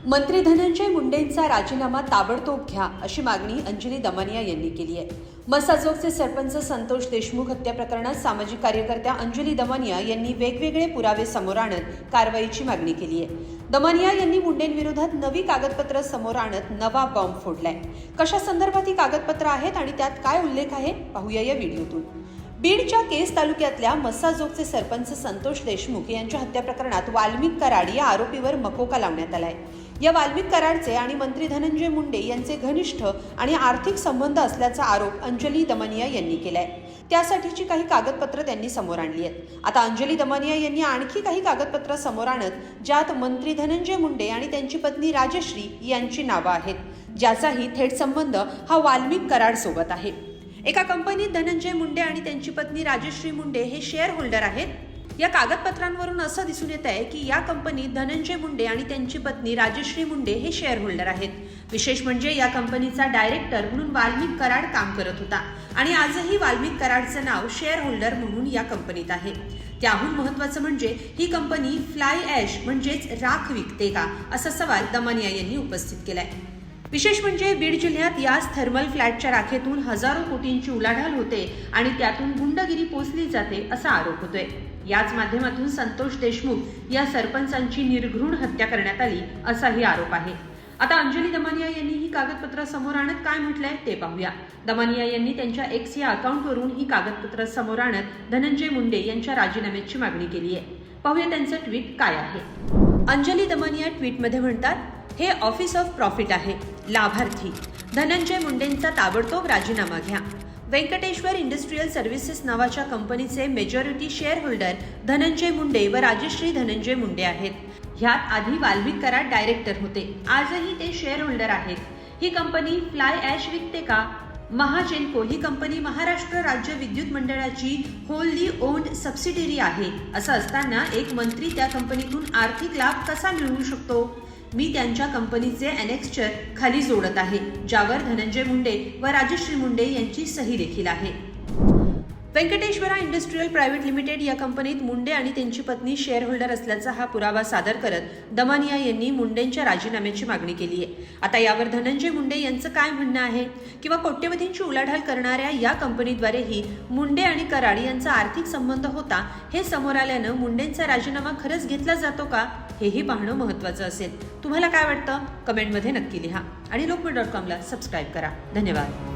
मंत्री धनंजय मुंडेंचा राजीनामा ताबडतोब घ्या अशी मागणी अंजली दमानिया यांनी केली आहे। मसाजोगचे सरपंच संतोष देशमुख हत्या प्रकरणात सामाजिक कार्यकर्त्या अंजली दमानिया यांनी वेगवेगळे पुरावे समोर आणत कारवाईची मागणी केली आहे। दमानिया यांनी मुंडेंविरोधात नवी कागदपत्र समोर आणत नवा बॉम्ब फोडलाय। कशा संदर्भात ही कागदपत्र आहेत आणि त्यात काय उल्लेख आहे पाहूया या व्हिडिओतून। बीडच्या केस तालुक्यातल्या मसाजोगचे सरपंच संतोष देशमुख यांच्या हत्या प्रकरणात वाल्मिक कराड या आरोपीवर मकोका लावण्यात आलाय। या वाल्मिक कराडचे आणि मंत्री धनंजय मुंडे यांचे घनिष्ठ आणि आर्थिक संबंध असल्याचा आरोप अंजली दमानिया यांनी केलाय। त्यासाठीची काही कागदपत्र त्यांनी समोर आणली आहेत। आता अंजली दमानिया यांनी आणखी काही कागदपत्र समोर आणत ज्यात मंत्री धनंजय मुंडे आणि त्यांची पत्नी राजश्री यांची नावे आहेत, ज्याचाही थेट संबंध हा वाल्मिक कराड सोबत आहे। एका कंपनीत धनंजय मुंडे आणि त्यांची पत्नी राजश्री मुंडे हे शेअर होल्डर आहेत। या कागदपत्रांवरून असं दिसून येत आहे की या कंपनीत धनंजय मुंडे आणि त्यांची पत्नी राजश्री मुंडे हे शेअर होल्डर आहेत। विशेष म्हणजे या कंपनीचा डायरेक्टर म्हणून वाल्मिक कराड काम करत होता आणि आजही वाल्मिक कराडचं नाव शेअर होल्डर म्हणून या कंपनीत आहे। त्याहून महत्त्वाचं म्हणजे ही कंपनी फ्लाय ॲश म्हणजेच राख विकते का असा सवाल दमानिया यांनी उपस्थित केलाय। विशेष म्हणजे बीड जिल्ह्यात याच थर्मल फ्लॅटच्या राखेतून हजारो कोटींची उलाढाल होते आणि त्यातून गुंडगिरी पोचली जाते असा आरोप होतोय। याच माध्यमातून संतोष देशमुख या सरपंचांची निर्घृण हत्या करण्यात आली असाही आरोप आहे। आता अंजली दमानिया यांनी ही कागदपत्र समोर आणत काय म्हटलंय ते पाहूया। दमानिया यांनी त्यांच्या एक्स या अकाउंटवरून ही कागदपत्र समोर आणत धनंजय मुंडे यांच्या राजीनाम्याची मागणी केली आहे। पाहूया त्यांचं ट्विट काय आहे। अंजली दमानिया ट्विटमध्ये म्हणतात, हे ऑफिस ऑफ प्रॉफिट आहे। लाभार्थी धनंजय मुंडेंचा ताबडतोब राजीनामा घ्या। व्यंकटेश्वर इंडस्ट्रियल सर्व्हिसेस नावाच्या कंपनीचे majority share holder Dhananjay Munde व राजश्री धनंजय मुंडे आहेत। ह्यात आधी वाल्मिक कराड डायरेक्टर होते, आजही ते शेअर होल्डर आहेत। ही कंपनी फ्लाय ॲश विकते का? महाजेनको ही कंपनी महाराष्ट्र राज्य विद्युत मंडळाची होलली ओन्ड सबसिडियरी आहे। असं असताना एक मंत्री त्या कंपनीतून आर्थिक लाभ कसा मिळवू शकतो? मी त्यांच्या कंपनीचे ॲनेक्स्चर खाली जोडत आहे, ज्यावर धनंजय मुंडे व राजश्री मुंडे यांची सही देखील आहे। व्यंकटेश्वरा इंडस्ट्रियल प्रायव्हेट लिमिटेड या कंपनीत मुंडे आणि त्यांची पत्नी शेअर होल्डर असल्याचा हा पुरावा सादर करत दमानिया यांनी मुंडेंच्या राजीनाम्याची मागणी केली आहे। आता यावर धनंजय मुंडे यांचं काय म्हणणं आहे किंवा कोट्यवधींची उलाढाल करणाऱ्या या कंपनीद्वारेही मुंडे आणि कराड यांचा आर्थिक संबंध होता हे समोर आल्यानं मुंडेंचा राजीनामा खरंच घेतला जातो का हेही पाहणं महत्त्वाचं असेल। तुम्हाला काय वाटतं? कमेंटमध्ये नक्की लिहा आणि लोकमत.com ला सबस्क्राईब करा। धन्यवाद।